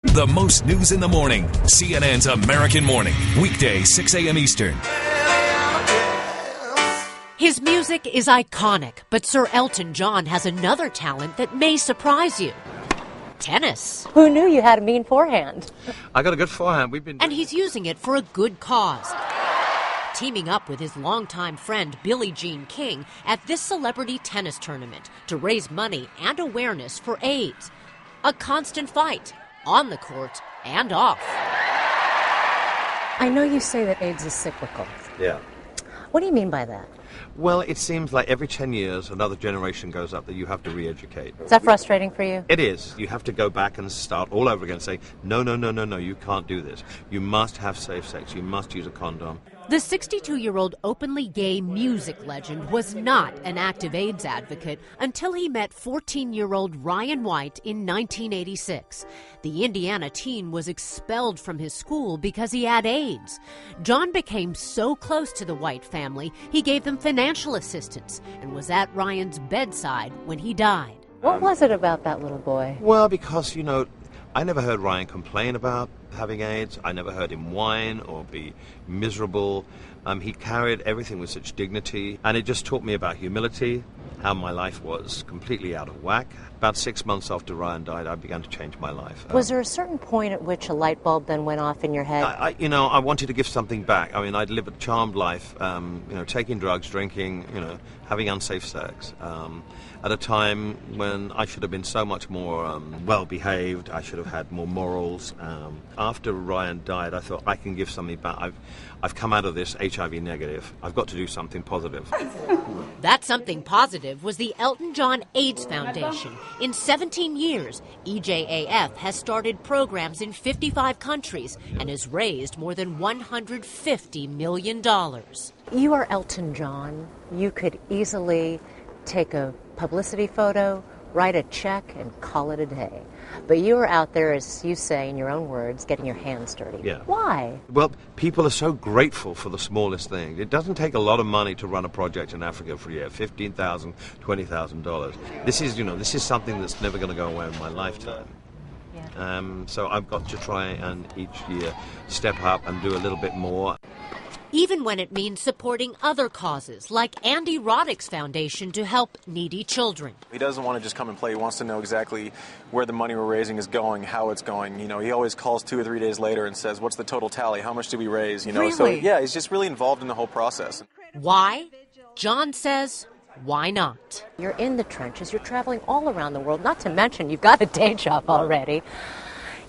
The most news in the morning. CNN's American Morning. Weekday, 6 a.m. Eastern. His music is iconic, but Sir Elton John has another talent that may surprise you. Tennis. Who knew you had a mean forehand? I got a good forehand. And he's using it for a good cause. Teaming up with his longtime friend Billie Jean King at this celebrity tennis tournament to raise money and awareness for AIDS. A constant fight, on the court and off. I know you say that AIDS is cyclical. Yeah. What do you mean by that? Well, it seems like every 10 years another generation goes up that you have to re-educate. Is that frustrating for you? It is. You have to go back and start all over again and say, no, you can't do this. You must have safe sex. You must use a condom. The 62-year-old openly gay music legend was not an active AIDS advocate until he met 14-year-old Ryan White in 1986. The Indiana teen was expelled from his school because he had AIDS. John became so close to the White family, he gave them financial assistance and was at Ryan's bedside when he died. What was it about that little boy? Well, because, I never heard Ryan complain about having AIDS. I never heard him whine or be miserable. He carried everything with such dignity, and it just taught me about humility, how my life was completely out of whack. About 6 months after Ryan died, I began to change my life. Was there a certain point at which a light bulb then went off in your head? I wanted to give something back. I mean, I'd lived a charmed life, taking drugs, drinking, having unsafe sex. At a time when I should have been so much more well-behaved, I should have had more morals. After Ryan died, I thought I can give something back. I've come out of this HIV negative. I've got to do something positive. That something positive was the Elton John AIDS Foundation. In 17 years, EJAF has started programs in 55 countries and has raised more than $150 million. You are Elton John. You could easily take a publicity photo, write a check, and call it a day. But you are out there, as you say in your own words, getting your hands dirty. Yeah. Why? Well, people are so grateful for the smallest thing. It doesn't take a lot of money to run a project in Africa for a year, $15,000, $20,000. This is something that's never going to go away in my lifetime. Yeah. So I've got to try and each year step up and do a little bit more. Even when it means supporting other causes, like Andy Roddick's foundation to help needy children. He doesn't want to just come and play. He wants to know exactly where the money we're raising is going, how it's going. He always calls 2 or 3 days later and says, what's the total tally? How much did we raise? Really? So, yeah, he's just really involved in the whole process. Why? John says, why not? You're in the trenches. You're traveling all around the world, not to mention you've got a day job already.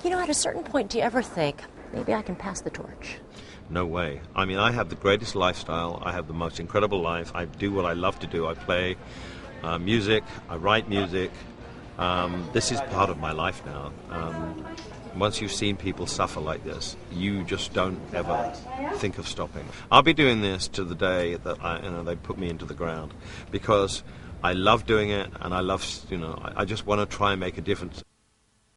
At a certain point, do you ever think, maybe I can pass the torch? No way. I mean, I have the greatest lifestyle. I have the most incredible life. I do what I love to do. I play music. I write music. This is part of my life now. Once you've seen people suffer like this, you just don't ever think of stopping. I'll be doing this to the day that they put me into the ground, because I love doing it, and I just want to try and make a difference.